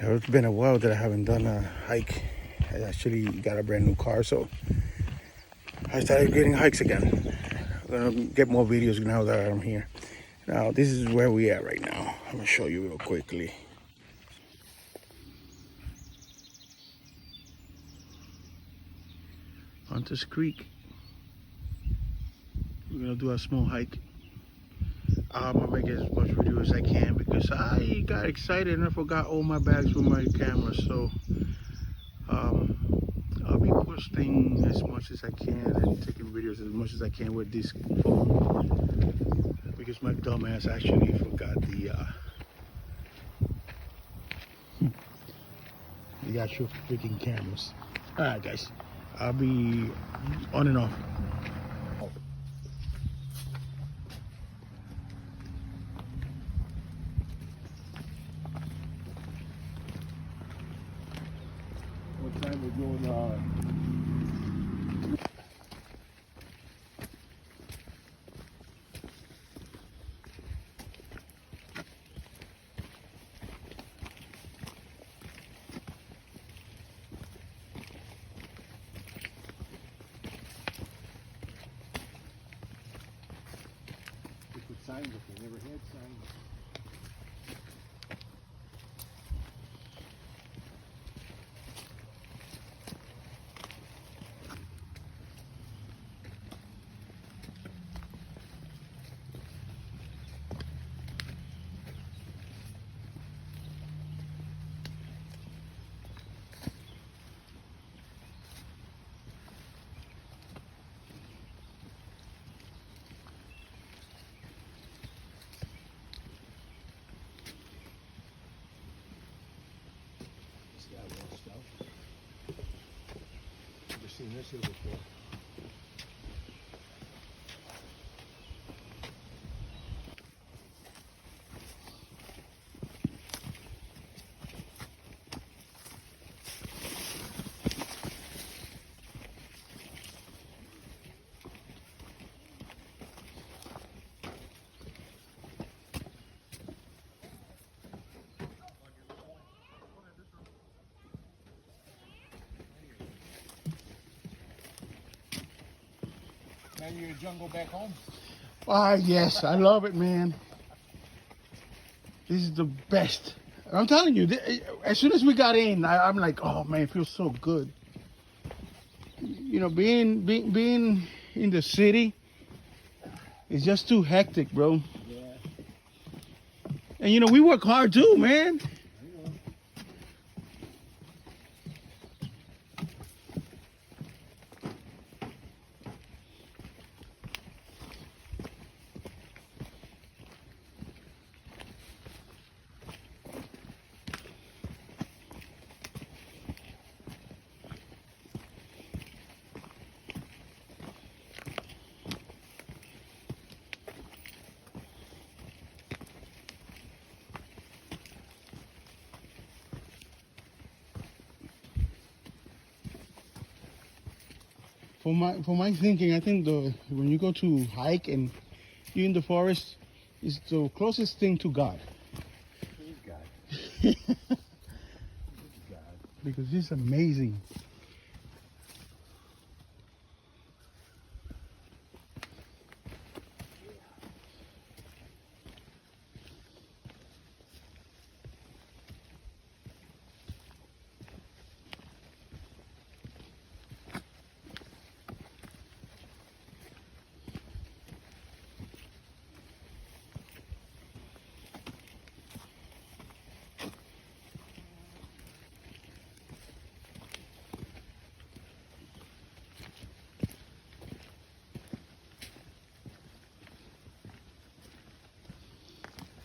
It's been a while that I haven't done a hike. I actually got a brand new car, so I started getting hikes again. I'm gonna get more videos now that I'm here. Now, this is where we at right now. I'm gonna show you real quickly. Hunters Creek. We're gonna do a small hike. I'm gonna make as much video as I can because I got excited and I forgot all my bags with my camera. So I'll be posting as much as I can and taking videos as much as I can with this phone because my dumbass actually forgot the actual freaking cameras. All right, guys, I'll be on and off. What time we're doing? We put signs up. We never had signs. Never seen this here before. Man, you jungle back home? Yes, I love it, man. This is the best. I'm telling you, as soon as we got in, I'm like, oh man, it feels so good. You know, being in the city is just too hectic, bro. Yeah. And you know, we work hard too, man. For my thinking, I think when you go to hike and you're in the forest, is the closest thing to God. Praise God. God. Because it's amazing.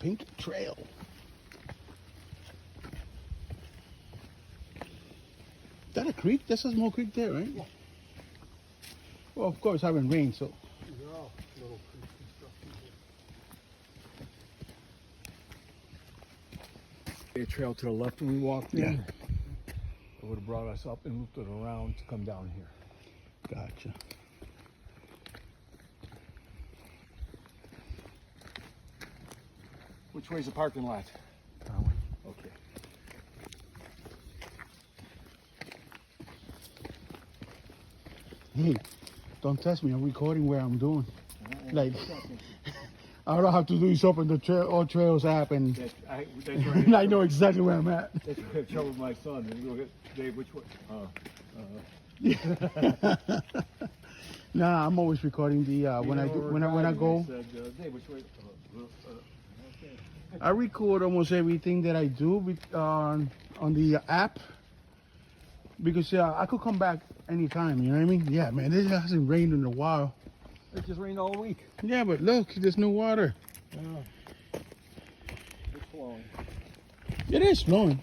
Pink Trail. Is that a creek? That's a small creek there, right? Yeah. Well, of course, haven't rained, so. These are all little construction here. A trail to the left when we walked in. Yeah. It would have brought us up and looped it around to come down here. Gotcha. Which way's the parking lot? That one. Okay. Hey, don't test me. I'm recording where I'm doing. Like, all I have to do is open the All Trails app, and That's right. and I know exactly where I'm at. That's where I have trouble with my son. And look at Dave, which way? Nah, I'm always recording the when I go. Said, Dave, which way? Okay. I record almost everything that I do on the app because I could come back anytime. You know what I mean? Yeah, man. It hasn't rained in a while. It just rained all week. Yeah, but look, there's no water. Yeah. It's flowing. It is flowing.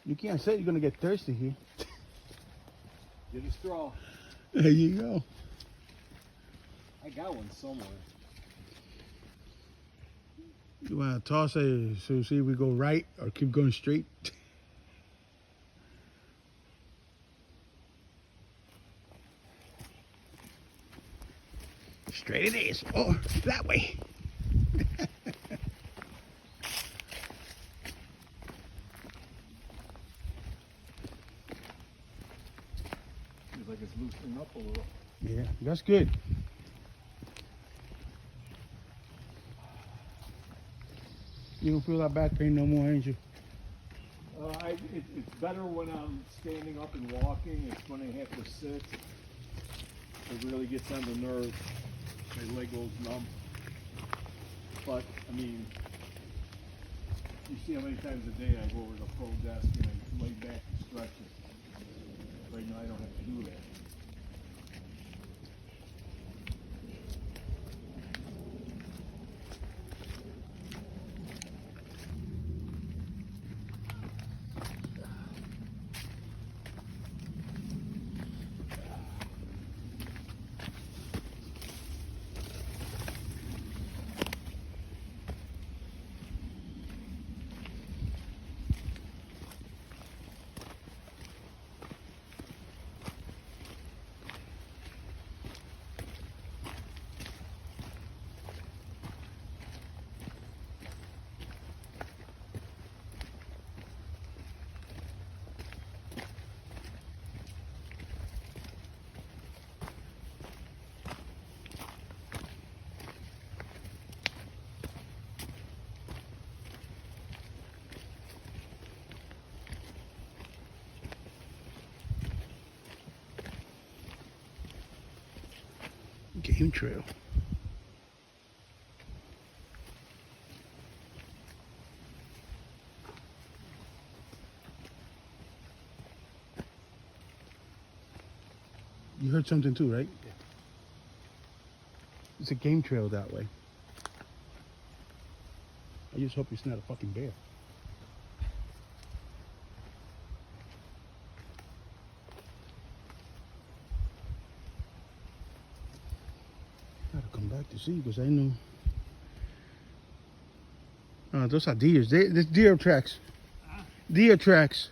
You can't say you're gonna get thirsty here. Get a straw. There you go. I got one somewhere. You wanna toss it so see if we go right or keep going straight? Straight it is. Oh, that way. Feels like it's loosening up a little. Yeah, that's good. You don't feel that back pain no more, ain't you? It's better when I'm standing up and walking. It's when I have to sit. It really gets on the nerve. My leg goes numb. But, I mean, you see how many times a day I go over to the pro desk and I lay back and stretch it. Right now I don't have to do that. Game trail. You heard something too, right? Yeah. It's a game trail that way. I just hope it's not a fucking bear. Gotta come back to see because I know. Those are deers. There's deer tracks. Deer tracks.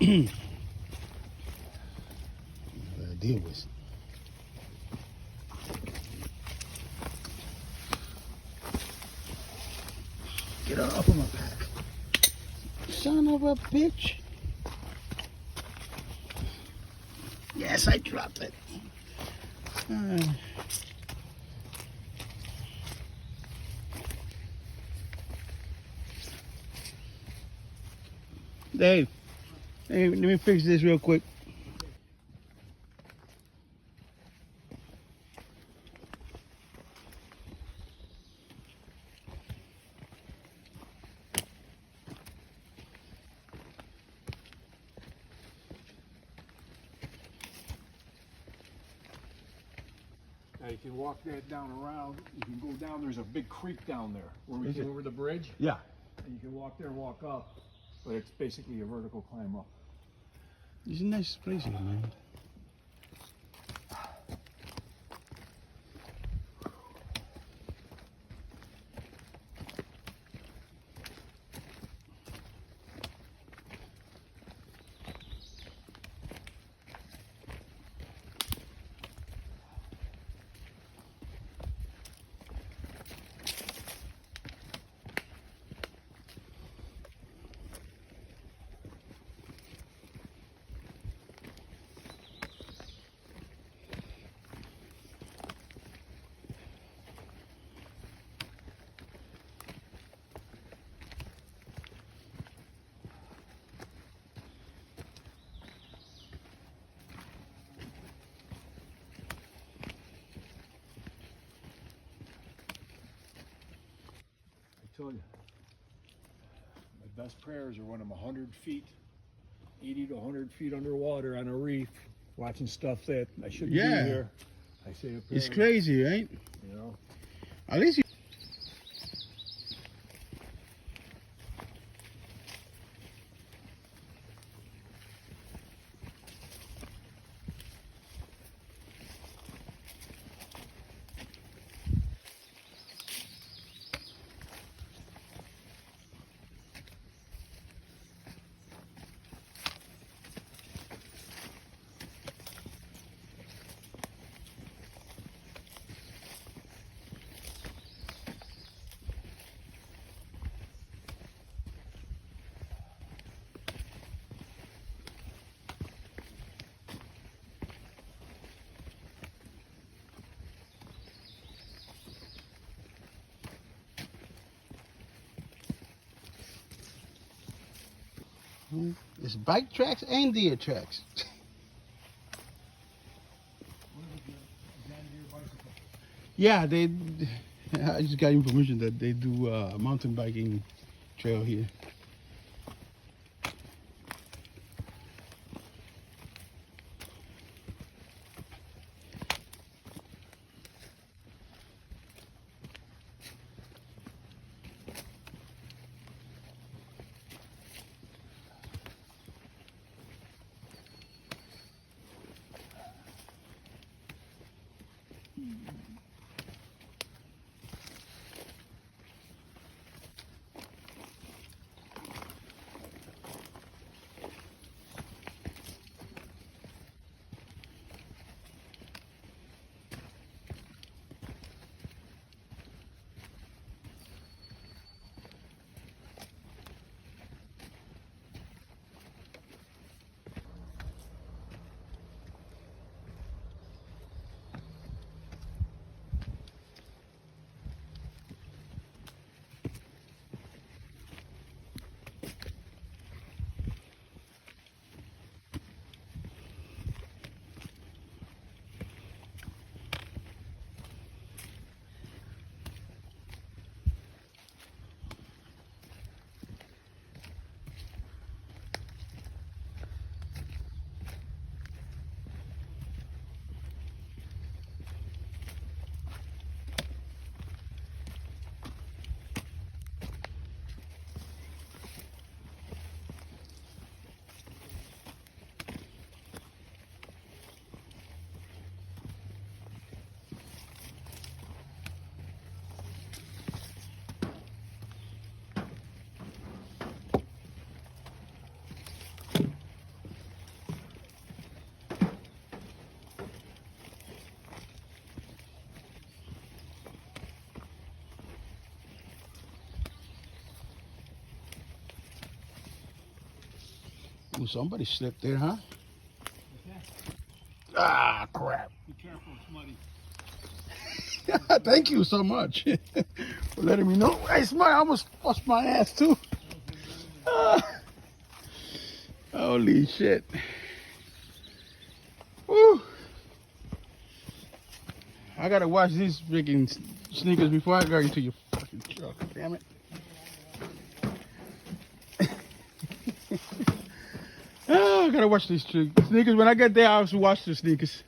Deal with. Get off of my back. Son of a bitch. Yes, I dropped it. Dave, hey, let me fix this real quick. Now you can walk that down around. You can go down. There's a big creek down there where we Is came it? over the bridge. Yeah. And you can walk there and walk up, but it's basically a vertical climb up. It's a nice place here, man. I tell you, my best prayers are when I'm 100 feet, 80 to 100 feet underwater on a reef, watching stuff that I shouldn't Yeah. be here. I say a prayer. It's crazy, right? You know. At least you. It's bike tracks and deer tracks. Yeah, they. I just got information that they do mountain biking trail here. Ooh, somebody slipped there, huh? Ah, crap. Be careful, it's muddy. Thank you so much for letting me know. Hey, Smart, I almost bust my ass too. Ah, holy shit. Woo. I gotta wash these freaking sneakers before I go into your fucking truck. Damn it. Oh, I gotta wash these sneakers. When I get there, I'll wash the sneakers.